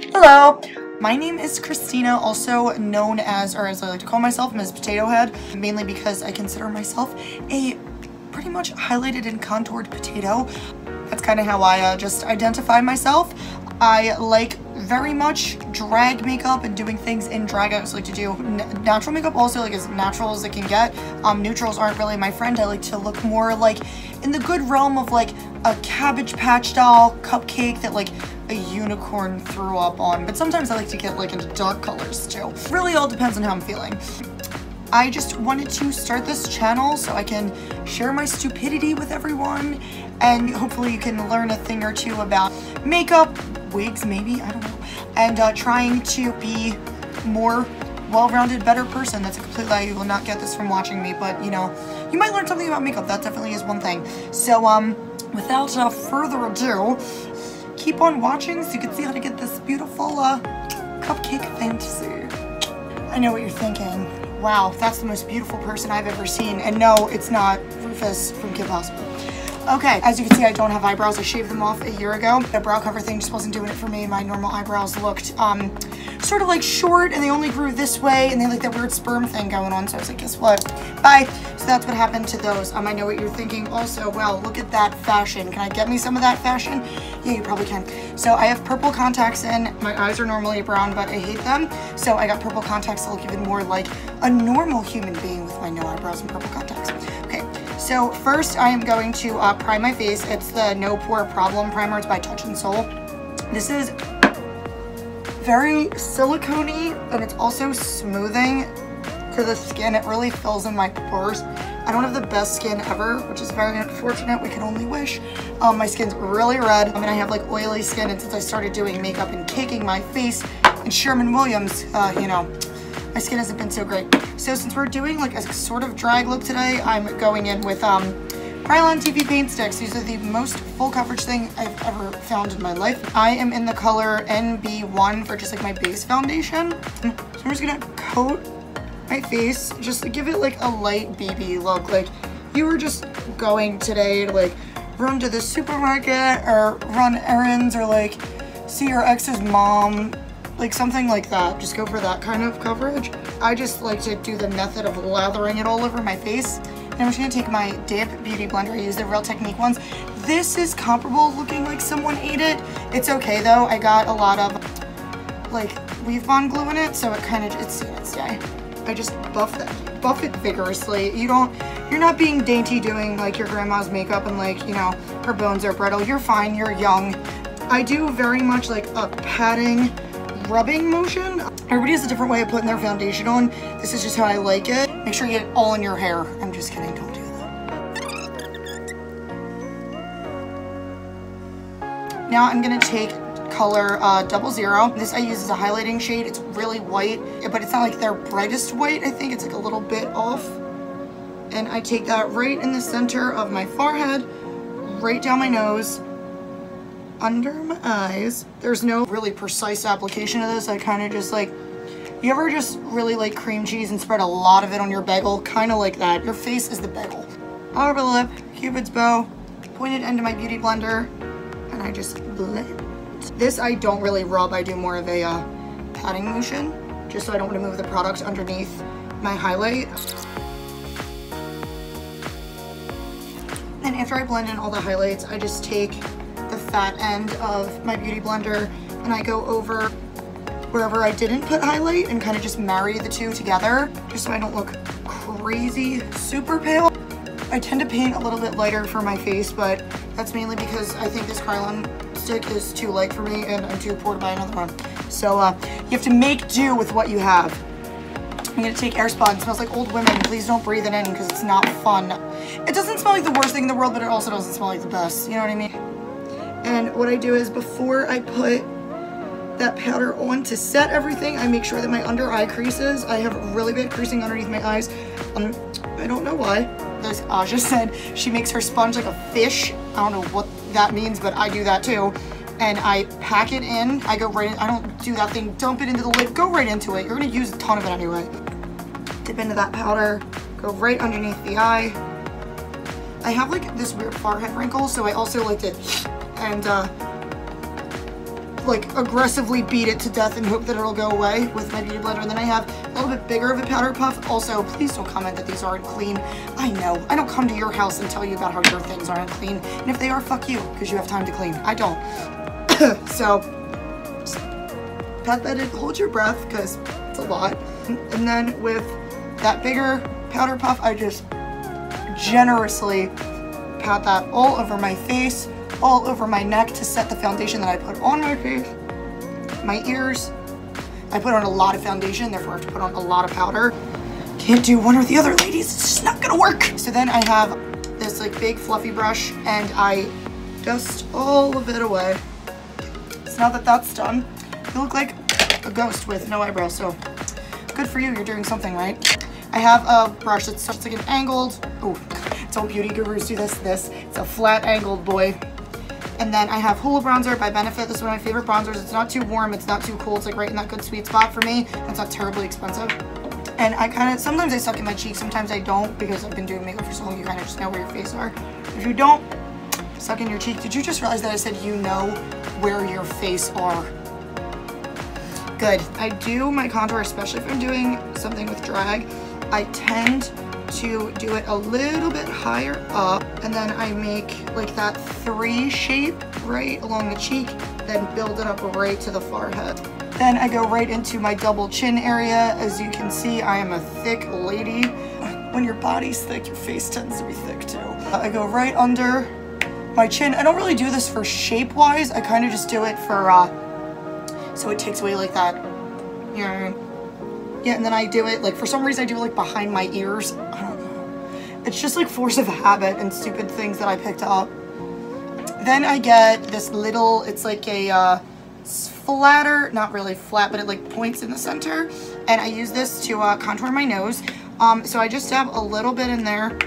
Hello, my name is Christina, also known as, or as I like to call myself, Ms. Potato Head, mainly because I consider myself a pretty much highlighted and contoured potato. That's kind of how I just identify myself. I like very much drag makeup and doing things in drag. I just like to do natural makeup also, like as natural as it can get. Neutrals aren't really my friend. I like to look more like in the good realm of like a Cabbage Patch doll cupcake that like a unicorn threw up on. But sometimes I like to get like into dark colors too. Really all depends on how I'm feeling. I just wanted to start this channel so I can share my stupidity with everyone, and hopefully you can learn a thing or two about makeup, wigs maybe, I don't know, and trying to be more well-rounded, better person. That's a complete lie. You will not get this from watching me, but you know, you might learn something about makeup. That definitely is one thing. So without further ado, keep on watching so you can see how to get this beautiful cupcake fantasy. I know what you're thinking. Wow, that's the most beautiful person I've ever seen. And no, it's not Rufus from Kim Possible. Okay, as you can see, I don't have eyebrows. I shaved them off a year ago. The brow cover thing just wasn't doing it for me. My normal eyebrows looked sort of like short, and they only grew this way, and they had like that weird sperm thing going on. So I was like, guess what? Bye. So that's what happened to those. I know what you're thinking also. Wow, look at that fashion. Can I get me some of that fashion? Yeah, you probably can. So I have purple contacts in. My eyes are normally brown, but I hate them. So I got purple contacts to look even more like a normal human being with my no eyebrows and purple contacts. Okay, so first I am going to prime my face. It's the No Pore Problem Primer. It's by Touch in Soul. This is very silicone-y, and it's also smoothing to the skin. It really fills in my pores. I don't have the best skin ever, which is very unfortunate. We can only wish. My skin's really red. I mean, I have like oily skin, and since I started doing makeup and caking my face in Sherman-Williams, you know, my skin hasn't been so great. So since we're doing like a sort of drag look today, I'm going in with Kryolan TV Paint Sticks. These are the most full coverage thing I've ever found in my life. I am in the color NB1 for just like my base foundation. So I'm just gonna coat my face just to give it like a light BB look. Like you were just going today to like run to the supermarket or run errands or like see your ex's mom, like something like that. Just go for that kind of coverage. I just like to do the method of lathering it all over my face. And I'm just gonna take my damp beauty blender. I use the Real Technique ones. This is comparable looking like someone ate it. It's okay though. I got a lot of like Weave Bond glue in it, so it kind of, it's seen its day. I just buff it vigorously. You're not being dainty doing like your grandma's makeup and like, you know, her bones are brittle. You're fine, you're young. I do very much like a patting, rubbing motion. Everybody has a different way of putting their foundation on. This is just how I like it. Make sure you get it all in your hair. I'm just kidding, don't do that. Now I'm gonna take color 00. This I use as a highlighting shade. It's really white, but it's not like their brightest white. I think it's like a little bit off. And I take that right in the center of my forehead, right down my nose, under my eyes. There's no really precise application of this. I kind of just like, you ever just really like cream cheese and spread a lot of it on your bagel? Kind of like that. Your face is the bagel. Upper lip, Cupid's bow, pointed end of my beauty blender, and I just blend. This I don't really rub. I do more of a patting motion, just so I don't want to move the product underneath my highlight. And after I blend in all the highlights, I just take the fat end of my beauty blender and I go over wherever I didn't put highlight and kind of just marry the two together, just so I don't look crazy super pale. I tend to paint a little bit lighter for my face, but that's mainly because I think this Kryolan stick is too light for me and I'm too poor to buy another one. So you have to make do with what you have. I'm gonna take Airspun. It smells like old women. Please don't breathe it in because it's not fun. It doesn't smell like the worst thing in the world, but it also doesn't smell like the best. You know what I mean? And what I do is before I put that powder on to set everything, I make sure that my under eye creases. I have really bad creasing underneath my eyes. I don't know why. As Aja said, she makes her sponge like a fish. I don't know what that means, but I do that too. And I pack it in. I go right in. I don't do that thing. Dump it into the lid. Go right into it. You're gonna use a ton of it anyway. Dip into that powder. Go right underneath the eye. I have like this weird forehead wrinkle, so I also like to and like aggressively beat it to death and hope that it'll go away with my beauty blender. And then I have a little bit bigger of a powder puff. Also, please don't comment that these aren't clean. I know, I don't come to your house and tell you about how your things aren't clean. And if they are, fuck you, because you have time to clean. I don't. So, just pat that in, hold your breath, because it's a lot. And then with that bigger powder puff, I just generously pat that all over my face, all over my neck to set the foundation that I put on my face, my ears. I put on a lot of foundation, therefore I have to put on a lot of powder. Can't do one or the other, ladies. It's just not gonna work. So then I have this like big fluffy brush and I dust all of it away. So now that that's done, you look like a ghost with no eyebrows, so good for you, you're doing something right. I have a brush that's just like an angled, oh, it's all beauty gurus do this. It's a flat angled boy. And then I have Hoola bronzer by Benefit. This is one of my favorite bronzers. It's not too warm, it's not too cold. It's like right in that good sweet spot for me. It's not terribly expensive. And I kind of, sometimes I suck in my cheeks, sometimes I don't, because I've been doing makeup for so long, you kind of just know where your face are. If you don't suck in your cheek, did you just realize that I said you know where your face are? Good. I do my contour, especially if I'm doing something with drag, I tend to do it a little bit higher up, and then I make like that 3 shape right along the cheek, then build it up right to the forehead. Then I go right into my double chin area. As you can see, I am a thick lady. When your body's thick, your face tends to be thick too. I go right under my chin. I don't really do this for shape-wise. I kind of just do it for, so it takes away like that, you know. Yeah, and then I do it, like, for some reason I do it, like, behind my ears. I don't know. It's just, like, force of habit and stupid things that I picked up. Then I get this little, it's like a flatter, not really flat, but it, like, points in the center. And I use this to contour my nose. So I just dab a little bit in there.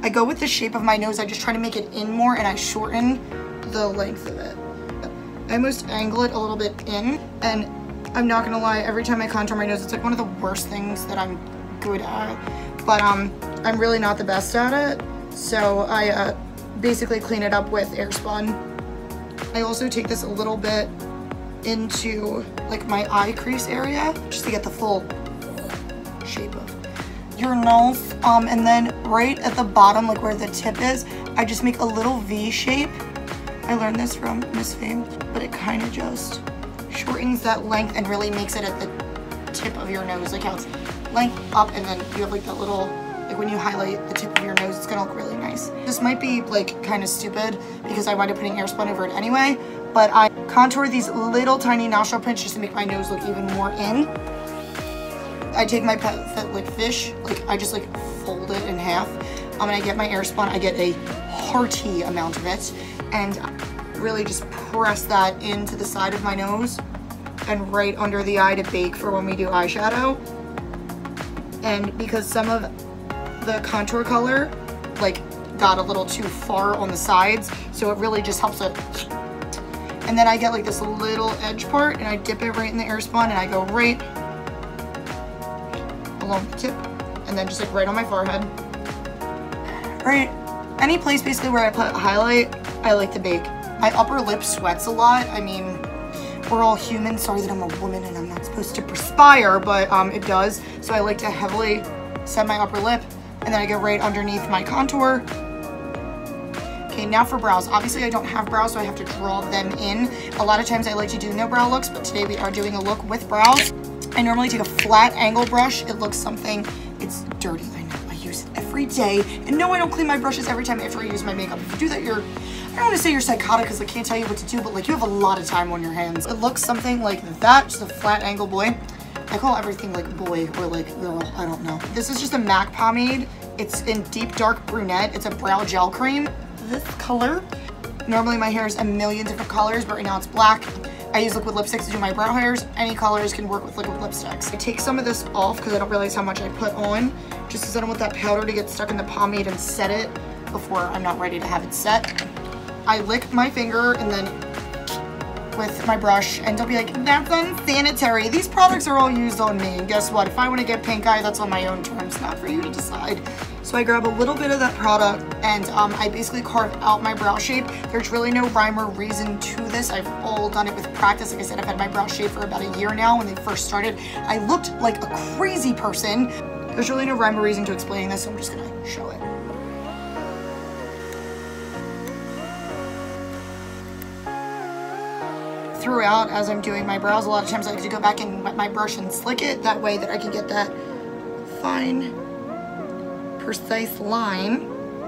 I go with the shape of my nose. I just try to make it in more, and I shorten the length of it. I almost angle it a little bit in, and I'm not gonna lie, every time I contour my nose, it's like one of the worst things that I'm good at. But I'm really not the best at it. So I basically clean it up with Airspun. I also take this a little bit into like my eye crease area, just to get the full shape of your nose. And then right at the bottom, like where the tip is, I just make a little V shape. I learned this from Miss Fame, but it kind of just shortens that length and really makes it at the tip of your nose, like how it's length up, and then you have like that little, like when you highlight the tip of your nose, it's gonna look really nice. This might be like kind of stupid because I wind up putting Airspun over it anyway, but I contour these little tiny nostril prints just to make my nose look even more in. I take my like fish, like I just like fold it in half, and I get my Airspun. I get a hearty amount of it, and really just press that into the side of my nose and right under the eye to bake for when we do eyeshadow. And because some of the contour color like got a little too far on the sides, so it really just helps it. And then I get like this little edge part and I dip it right in the Airspun, and I go right along the tip and then just like right on my forehead. Right, any place basically where I put highlight, I like to bake. My upper lip sweats a lot. I mean, we're all human. Sorry that I'm a woman and I'm not supposed to perspire, but it does. So I like to heavily set my upper lip, and then I go right underneath my contour. Okay, now for brows. Obviously I don't have brows, so I have to draw them in. A lot of times I like to do no brow looks, but today we are doing a look with brows. I normally take a flat angle brush. It looks something, it's dirty, I know. I use it every day. And no, I don't clean my brushes every time after I use my makeup. If you do that, you're, I don't want to say you're psychotic because I can't tell you what to do, but like you have a lot of time on your hands. It looks something like that, just a flat angle boy. I call everything like boy or like girl, I don't know. This is just a MAC pomade. It's in deep dark brunette. It's a brow gel cream. This color, normally my hair is a million different colors, but right now it's black. I use liquid lipsticks to do my brow hairs. Any colors can work with liquid lipsticks. I take some of this off because I don't realize how much I put on, just because I don't want that powder to get stuck in the pomade and set it before I'm not ready to have it set. I lick my finger and then with my brush, and don't be like, that's unsanitary. These products are all used on me. And guess what? If I want to get pink eye, that's on my own terms, not for you to decide. So I grab a little bit of that product and I basically carve out my brow shape. There's really no rhyme or reason to this. I've all done it with practice. Like I said, I've had my brow shape for about a year now. When they first started, I looked like a crazy person. There's really no rhyme or reason to explaining this, so I'm just gonna show it. Throughout, as I'm doing my brows, a lot of times I like to go back and wet my brush and slick it. That way that I can get that fine, precise line.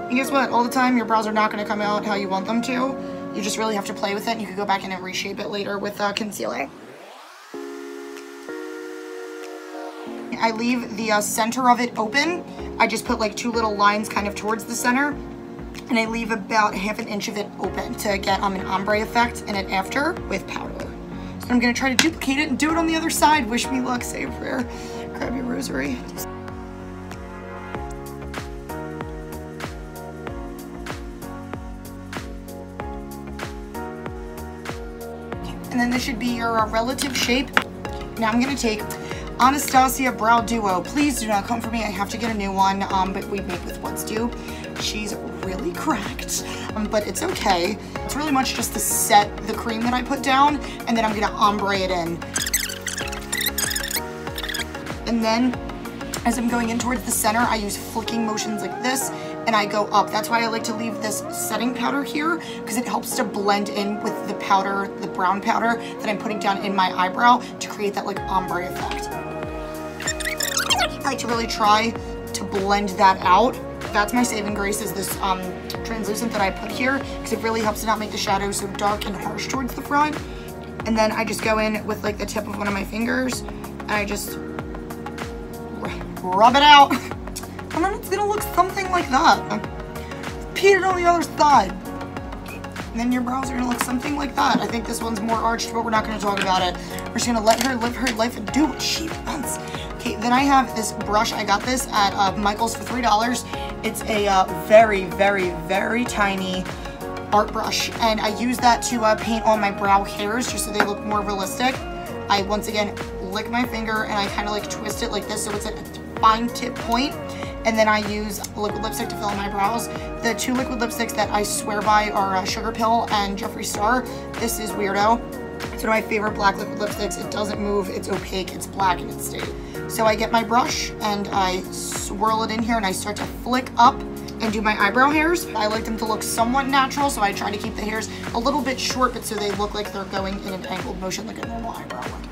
And guess what? All the time, your brows are not going to come out how you want them to. You just really have to play with it, and you can go back in and reshape it later with concealer. I leave the center of it open. I just put like 2 little lines kind of towards the center, and I leave about 1/2 inch of it open to get an ombre effect in it after with powder. So I'm going to try to duplicate it and do it on the other side. Wish me luck, say a prayer, grab your rosary. And then this should be your relative shape. Now I'm going to take Anastasia Brow Duo. Please do not come for me. I have to get a new one, but we make with what's due. She's really cracked, but it's okay. It's really much just to set the cream that I put down, and then I'm going to ombre it in. And then as I'm going in towards the center, I use flicking motions like this, and I go up. That's why I like to leave this setting powder here, because it helps to blend in with the powder, the brown powder that I'm putting down in my eyebrow to create that like ombre effect. I like to really try to blend that out. That's my saving grace, is this translucent that I put here, because it really helps to not make the shadow so dark and harsh towards the front. And then I just go in with like the tip of one of my fingers, and I just rub it out. And then it's gonna look something like that. Repeat it on the other side. And then your brows are gonna look something like that. I think this one's more arched, but we're not gonna talk about it. We're just gonna let her live her life and do what she wants. Okay, then I have this brush. I got this at Michael's for $3. It's a very, very, very tiny art brush, and I use that to paint on my brow hairs just so they look more realistic. I once again lick my finger and I kind of like twist it like this so it's at a fine tip point, and then I use liquid lipstick to fill in my brows. The 2 liquid lipsticks that I swear by are Sugar Pill and Jeffree Star. This is Weirdo. It's one of my favorite black liquid lipsticks. It doesn't move, it's opaque, it's black, and it's stays. So I get my brush and I swirl it in here and I start to flick up and do my eyebrow hairs. I like them to look somewhat natural, so I try to keep the hairs a little bit short, but so they look like they're going in an angled motion like a normal eyebrow would.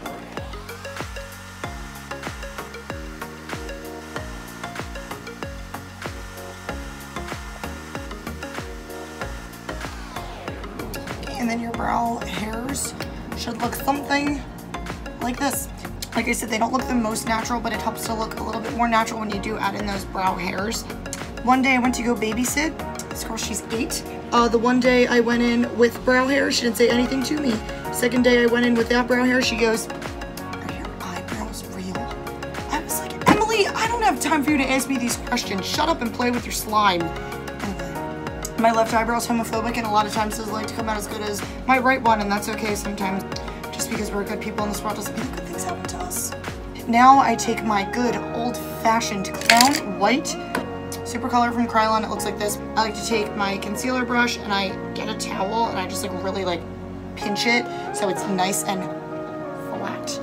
And then your brow hairs should look something like this. Like I said, they don't look the most natural, but it helps to look a little bit more natural when you do add in those brow hairs. One day I went to go babysit. This girl, she's 8. The one day I went in with brow hair, she didn't say anything to me. Second day I went in without brow hair, she goes, "Are your eyebrows real?" I was like, "Emily, I don't have time for you to ask me these questions. Shut up and play with your slime." Anyway, my left eyebrow is homophobic, and a lot of times doesn't like to come out as good as my right one, and that's okay sometimes. Just because we're good people in this world doesn't mean good things happen to us. Now I take my good old-fashioned Clown White Supracolor from Kryolan. It looks like this. I like to take my concealer brush and I get a towel and I just like really like pinch it so it's nice and flat.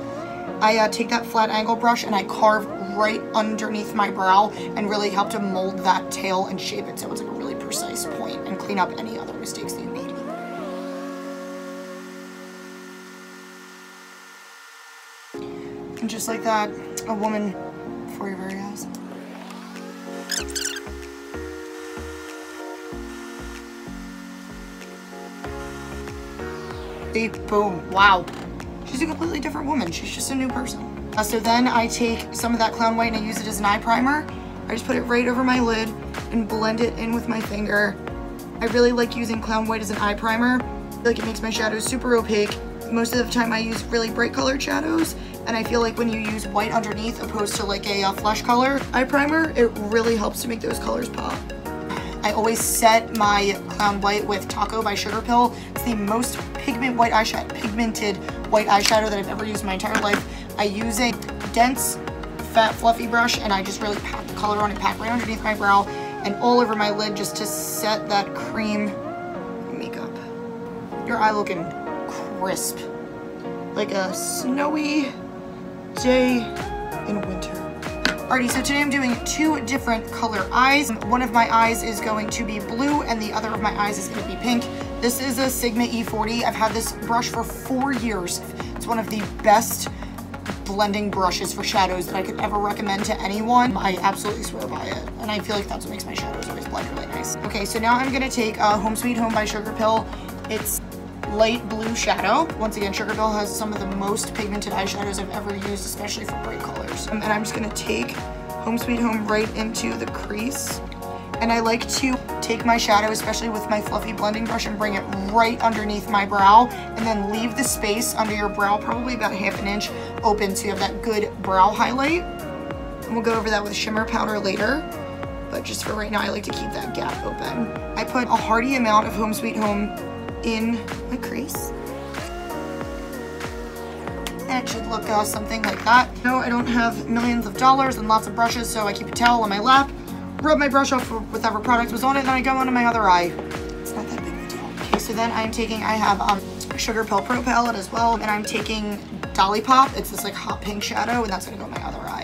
I take that flat angle brush and I carve right underneath my brow and really help to mold that tail and shape it so it's like a really precise point and clean up any other mistakes that you made. And just like that, a woman before your very eyes. Boom. Wow. She's a completely different woman. She's just a new person. So then I take some of that Clown White and I use it as an eye primer. I just put it right over my lid and blend it in with my finger. I really like using Clown White as an eye primer. I feel like it makes my shadows super opaque. Most of the time I use really bright colored shadows, and I feel like when you use white underneath opposed to like a flesh color eye primer, it really helps to make those colors pop. I always set my Clown White with Taco by Sugar Pill. It's the most pigmented white eyeshadow that I've ever used in my entire life. I use a dense, fat fluffy brush, and I just really pat the color on and pat right underneath my brow and all over my lid just to set that cream makeup. Your eye looking crisp, like a snowy day in winter. Alrighty, so today I'm doing two different color eyes. One of my eyes is going to be blue and the other of my eyes is going to be pink. This is a Sigma E40. I've had this brush for 4 years. It's one of the best blending brushes for shadows that I could ever recommend to anyone. I absolutely swear by it, and I feel like that's what makes my shadows always blend really nice. Okay, so now I'm going to take Home Sweet Home by Sugar Pill. It's light blue shadow. Once again, Sugar Pill has some of the most pigmented eyeshadows I've ever used, especially for bright colors. And I'm just gonna take Home Sweet Home right into the crease. And I like to take my shadow, especially with my fluffy blending brush, and bring it right underneath my brow, and then leave the space under your brow, probably about ½ an inch open, so you have that good brow highlight. And we'll go over that with shimmer powder later. But just for right now, I like to keep that gap open. I put a hearty amount of Home Sweet Home in my crease, and it should look something like that. No, I don't have millions of dollars and lots of brushes, so I keep a towel on my lap, rub my brush off with whatever product was on it, and then I go onto my other eye. It's not that big of a deal. Okay, so then I have Sugar Pill Pro palette as well, and I'm taking Dolly Pop. It's this like hot pink shadow, and that's gonna go in my other eye.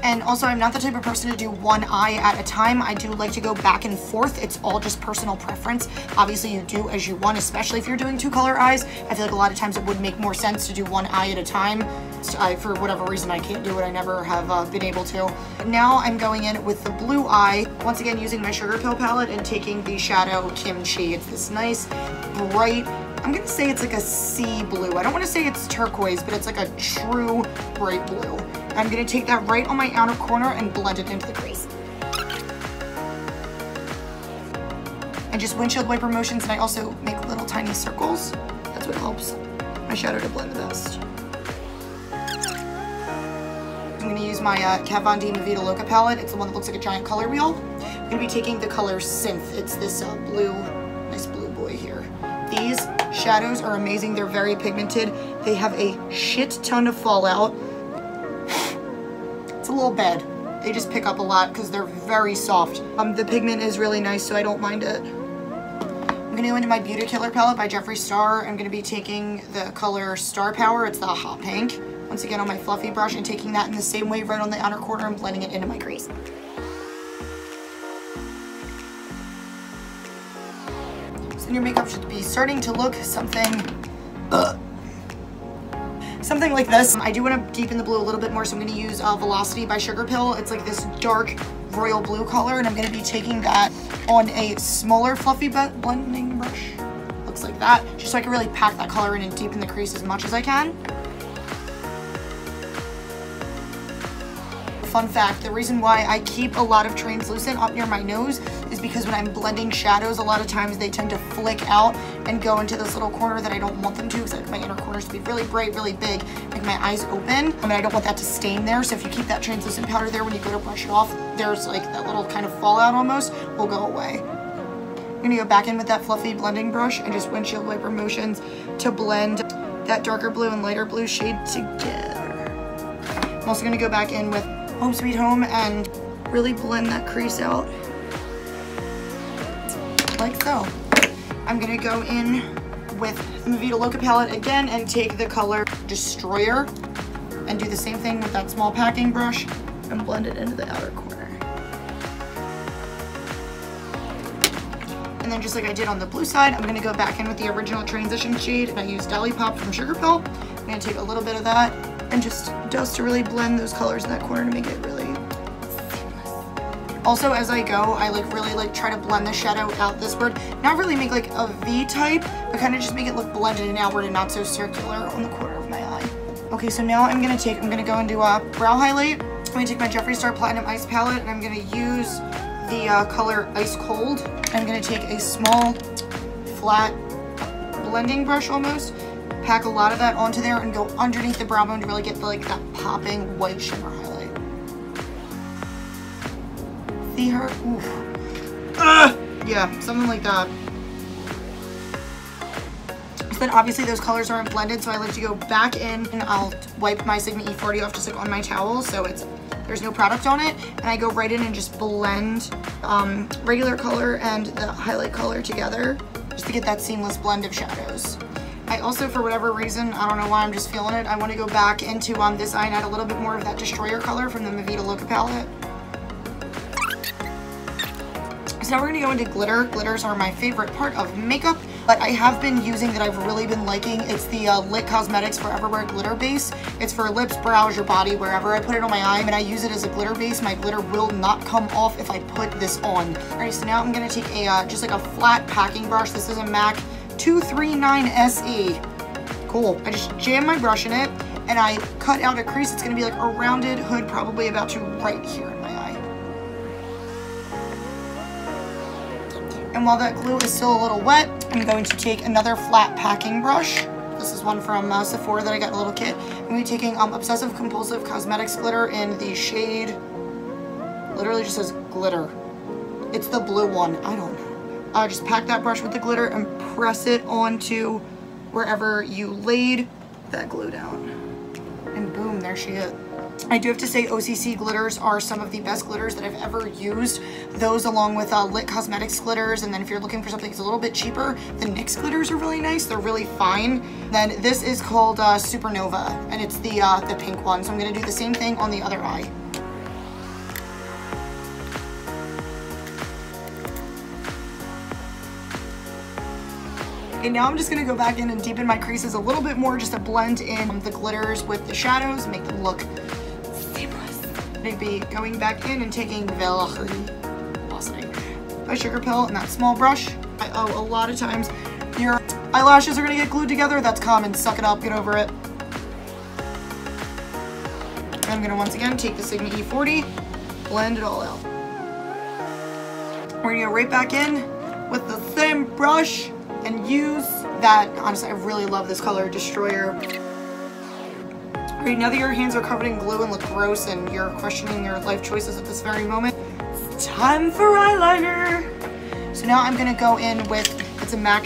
And also, I'm not the type of person to do one eye at a time. I do like to go back and forth. It's all just personal preference. Obviously, you do as you want, especially if you're doing two color eyes. I feel like a lot of times it would make more sense to do one eye at a time. For whatever reason, I can't do it. I never have been able to. Now I'm going in with the blue eye, once again using my Sugar Pill palette and taking the shadow Kimchi. It's this nice, bright, I'm gonna say it's like a sea blue. I don't wanna say it's turquoise, but it's like a true bright blue. I'm gonna take that right on my outer corner and blend it into the crease. And just windshield wiper motions, and I also make little tiny circles. That's what helps my shadow to blend the best. I'm gonna use my Kat Von D Vita Loca palette. It's the one that looks like a giant color wheel. I'm gonna be taking the color Synth. It's this blue, nice blue boy here. These shadows are amazing. They're very pigmented. They have a shit ton of fallout. It's a little bad. They just pick up a lot because they're very soft. The pigment is really nice, so I don't mind it. I'm gonna go into my Beauty Killer palette by Jeffree Star. I'm gonna be taking the color Star Power. It's the hot pink. Once again on my fluffy brush, and taking that in the same way right on the outer corner and blending it into my crease. So your makeup should be starting to look something like this. I do want to deepen the blue a little bit more, so I'm going to use Velocity by Sugar Pill. It's like this dark royal blue color, and I'm going to be taking that on a smaller fluffy blending brush. Looks like that, just so I can really pack that color in and deepen the crease as much as I can. Fun fact, the reason why I keep a lot of translucent up near my nose is because when I'm blending shadows, a lot of times they tend to flick out and go into this little corner that I don't want them to, because I like my inner corners to be really bright, really big, make my eyes open. I mean, I don't want that to stain there, so if you keep that translucent powder there when you go to brush it off, there's like that little kind of fallout almost will go away. I'm gonna go back in with that fluffy blending brush and just windshield wiper motions to blend that darker blue and lighter blue shade together. I'm also gonna go back in with Home Sweet Home and really blend that crease out like so. I'm gonna go in with the Vita Loca palette again and take the color Destroyer and do the same thing with that small packing brush and blend it into the outer corner. And then just like I did on the blue side, I'm gonna go back in with the original transition shade, and I use Dolly Pop from Sugar Pill. I'm gonna take a little bit of that and just dust to really blend those colors in that corner to make it really seamless. Also, as I go, I really try to blend the shadow out this word. Not really make like a V type, but kind of just make it look blended and outward and not so circular on the corner of my eye. Okay, so now I'm gonna go into brow highlight. I'm gonna take my Jeffree Star Platinum Ice palette, and I'm gonna use the color Ice Cold. I'm gonna take a small, flat blending brush almost, pack a lot of that onto there, and go underneath the brow bone to really get like that popping white shimmer highlight. See her? Oof. Yeah, something like that. So then obviously those colors aren't blended, so I like to go back in and I'll wipe my Sigma E40 off just like on my towel so there's no product on it, and I go right in and just blend regular color and the highlight color together just to get that seamless blend of shadows. I also, for whatever reason, I don't know why, I'm just feeling it, I want to go back into this eye and add a little bit more of that Destroyer color from the Mavita Loca palette. So now we're going to go into glitter. Glitters are my favorite part of makeup, but I have been using that I've really been liking. It's the Lit Cosmetics Foreverwear Glitter Base. It's for lips, brows, your body, wherever. I put it on my eye and I use it as a glitter base. My glitter will not come off if I put this on. Alright, so now I'm going to take a just like a flat packing brush. This is a MAC 239 SE. Cool. I just jam my brush in it and I cut out a crease. It's going to be like a rounded hood, probably about to right here in my eye. And while that glue is still a little wet, I'm going to take another flat packing brush. This is one from Sephora that I got in a little kit. I'm going to be taking Obsessive Compulsive Cosmetics glitter in the shade, literally just says glitter. It's the blue one, I don't know. Just pack that brush with the glitter and press it onto wherever you laid that glue down. And boom, there she is. I do have to say OCC glitters are some of the best glitters that I've ever used. Those along with Lit Cosmetics glitters, and then if you're looking for something that's a little bit cheaper, the NYX glitters are really nice. They're really fine. Then this is called Supernova, and it's the pink one. So I'm going to do the same thing on the other eye. Okay, now I'm just going to go back in and deepen my creases a little bit more just to blend in the glitters with the shadows, make them look seamless. Maybe going back in and taking Velour, my sugar pill and that small brush. A lot of times your eyelashes are going to get glued together. That's common. Suck it up. Get over it. I'm going to once again take the Sigma E40, blend it all out. We're going to go right back in with the same brush and use that. Honestly, I really love this color, Destroyer. Alright, now that your hands are covered in glue and look gross and you're questioning your life choices at this very moment, it's time for eyeliner. So now I'm gonna go in with, it's a MAC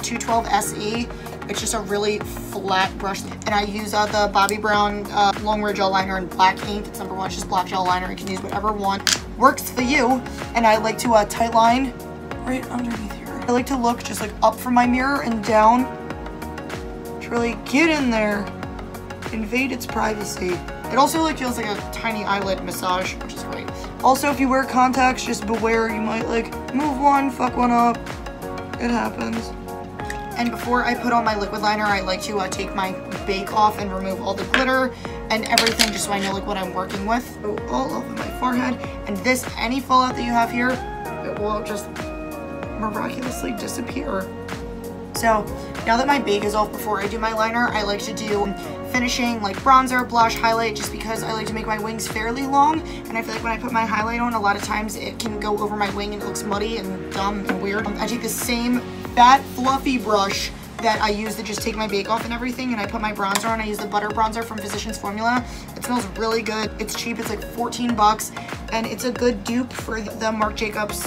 212 SE. It's just a really flat brush, and I use the Bobbi Brown Long Ridge Gel Liner in black ink. It's #1, it's just black gel liner. You can use whatever one works for you. And I like to tight line right underneath here. I like to look just like up from my mirror and down to really get in there, invade its privacy. It also like feels like a tiny eyelid massage, which is great. Also, if you wear contacts, just beware, you might like move one, fuck one up. It happens. And before I put on my liquid liner, I like to take my bake off and remove all the glitter and everything just so I know like what I'm working with. So all over my forehead, and this, any fallout that you have here, it will just miraculously disappear. So now that my bake is off, before I do my liner, I like to do finishing like bronzer, blush, highlight, just because I like to make my wings fairly long, and I feel like when I put my highlight on, a lot of times it can go over my wing and it looks muddy and dumb and weird. I take the same fat fluffy brush that I use to just take my bake off and everything, and I put my bronzer on. I use the butter bronzer from Physicians Formula. It smells really good. It's cheap. It's like 14 bucks, and it's a good dupe for the Marc Jacobs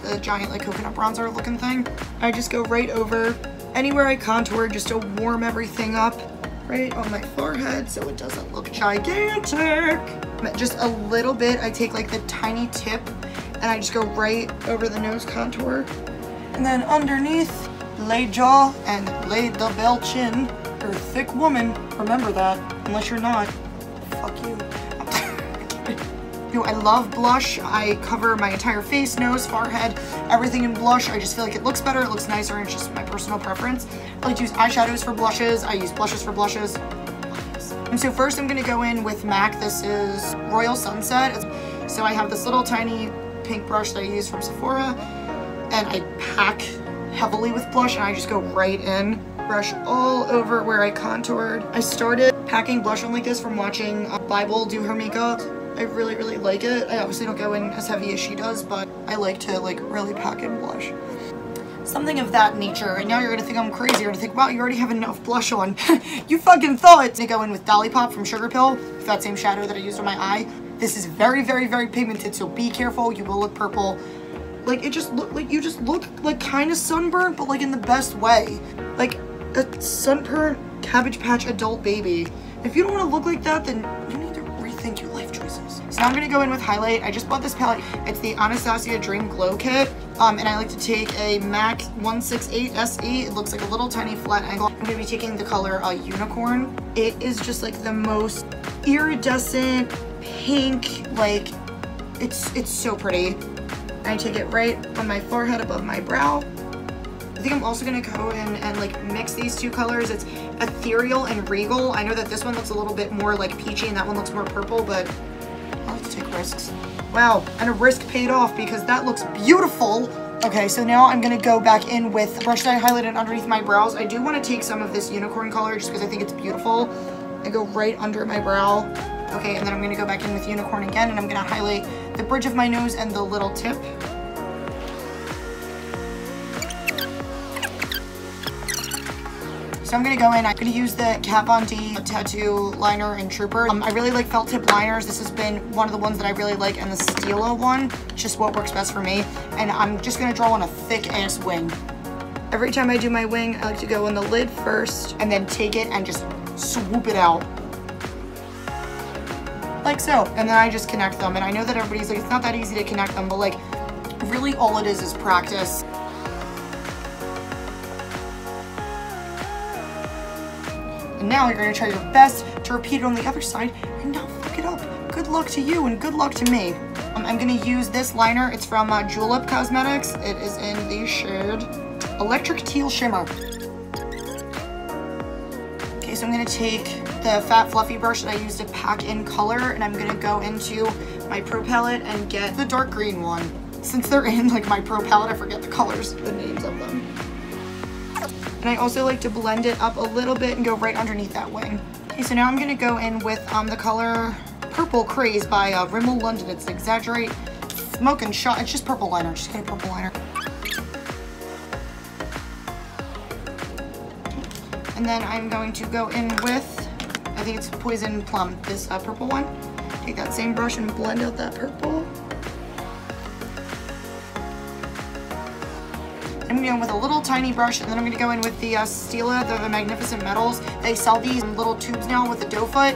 the giant like coconut bronzer looking thing. I just go right over anywhere I contour just to warm everything up right on my forehead so it doesn't look gigantic. Just a little bit. I take like the tiny tip and I just go right over the nose contour, and then underneath, lay jaw and lay the bell chin. You're a thick woman, remember that, unless you're not. Fuck you. I love blush. I cover my entire face, nose, forehead, everything in blush. I just feel like it looks better, it looks nicer, and it's just my personal preference. I like to use eyeshadows for blushes. I use blushes for blushes. And so first I'm gonna go in with MAC. This is Royal Sunset. So I have this little tiny pink brush that I use from Sephora, and I pack heavily with blush, and I just go right in, brush all over where I contoured. I started packing blush on like this from watching Bible do her makeup. I really, really like it. I obviously don't go in as heavy as she does, but I like to like really pack in blush. Something of that nature. And now you're gonna think I'm crazy. You're gonna think, wow, you already have enough blush on. You fucking thought. To go in with Dolly Pop from Sugar Pill, with that same shadow that I used on my eye. This is very, very, very pigmented, so be careful. You will look purple. Like, it just look like you just look like kind of sunburned, but like in the best way. Like, a sunburnt Cabbage Patch adult baby. If you don't want to look like that, then you need to rethink your life choices. So now I'm going to go in with highlight. I just bought this palette. It's the Anastasia Dream Glow Kit. And I like to take a MAC 168 SE. It looks like a little tiny flat angle. I'm going to be taking the color Unicorn. It is just like the most iridescent pink, like it's so pretty. I take it right on my forehead above my brow. I think I'm also going to go in and like mix these two colors. It's Ethereal and Regal. I know that this one looks a little bit more like peachy and that one looks more purple, but I like to take risks. Wow, and a risk paid off because that looks beautiful. Okay, so now I'm going to go back in with the brush that I highlighted underneath my brows. I do want to take some of this Unicorn color just because I think it's beautiful. I go right under my brow. Okay, and then I'm going to go back in with Unicorn again, and I'm going to highlight the bridge of my nose and the little tip. So I'm going to go in, I'm going to use the Kat Von D tattoo liner and Trooper. I really like felt tip liners. This has been one of the ones that I really like, and the Stila one, just what works best for me. And I'm just going to draw on a thick ass wing. Every time I do my wing, I like to go in the lid first and then take it and just swoop it out. Like so. And then I just connect them. And I know that everybody's like, it's not that easy to connect them, but like really all it is practice. And now you're going to try your best to repeat it on the other side and not fuck it up. Good luck to you and good luck to me. I'm going to use this liner. It's from Julep Cosmetics. It is in the shade Electric Teal Shimmer. Okay, so I'm going to take the fat fluffy brush that I used to pack in color, and I'm going to go into my Pro palette and get the dark green one. Since they're in like my Pro palette, I forget the colors, the names of them. And I also like to blend it up a little bit and go right underneath that wing. Okay, so now I'm going to go in with the color Purple Craze by Rimmel London. It's Exaggerate Smoke and Shot. It's just purple liner. Just get a purple liner. And then I'm going to go in with, I think it's Poison Plum, this purple one. Take that same brush and blend out that purple. I'm going to go in with a little tiny brush, and then I'm going to go in with the Stila, the Magnificent Metals. They sell these in little tubes now with the doe foot.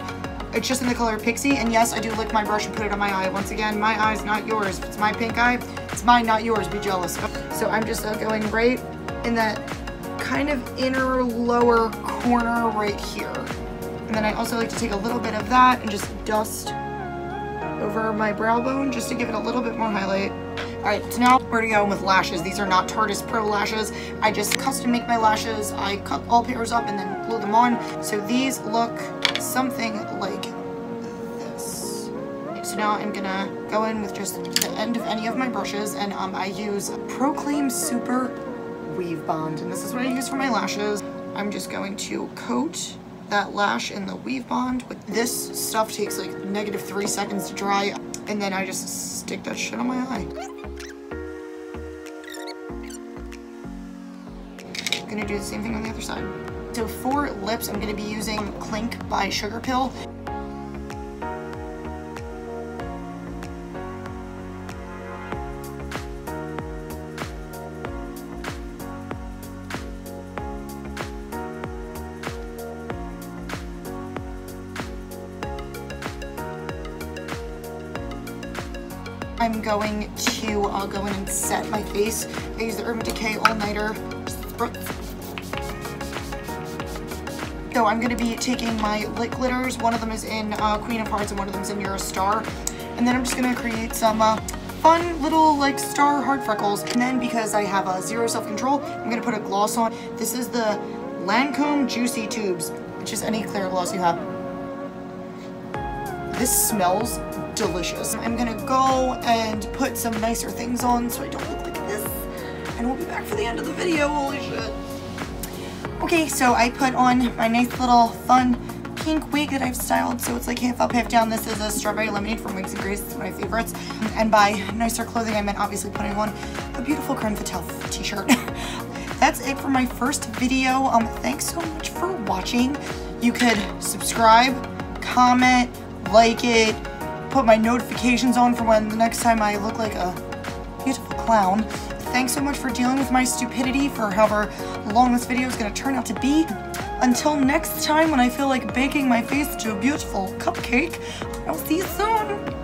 It's just in the color Pixie, and yes, I do lick my brush and put it on my eye. Once again, my eye's not yours. If it's my pink eye, it's mine, not yours. Be jealous. So I'm just going right in that kind of inner lower corner right here. And then I also like to take a little bit of that and just dust over my brow bone just to give it a little bit more highlight. Alright, so now we're going to go in with lashes. These are not Tarte Pro lashes. I just custom make my lashes. I cut all pairs up and then glue them on. So these look something like this. So now I'm going to go in with just the end of any of my brushes, and I use Proclaim Super Weave Bond. And this is what I use for my lashes. I'm just going to coat that lash in the Weave Bond. This stuff takes like -3 seconds to dry, and then I just stick that shit on my eye. I'm gonna do the same thing on the other side. So for lips, I'm gonna be using Clink by Sugar Pill. I'm going to go in and set my face. I use the Urban Decay All Nighter. So I'm going to be taking my lip glitters. One of them is in Queen of Hearts and one of them is in You're a Star. And then I'm just going to create some fun little like star heart freckles. And then because I have zero self-control, I'm going to put a gloss on. This is the Lancome Juicy Tubes, which is any clear gloss you have. This smells delicious. I'm gonna go and put some nicer things on so I don't look like this, and we'll be back for the end of the video. Holy shit. Okay, so I put on my nice little fun pink wig that I've styled, so it's like half up, half down. This is a Strawberry Lemonade from Wigs and Grace. It's one of my favorites. And by nicer clothing, I meant obviously putting on a beautiful Creme Fatale t-shirt. That's it for my first video. Thanks so much for watching. You could subscribe, comment, like it, put my notifications on for when the next time I look like a beautiful clown. Thanks so much for dealing with my stupidity for however long this video is going to turn out to be. Until next time when I feel like baking my face into a beautiful cupcake, I'll see you soon.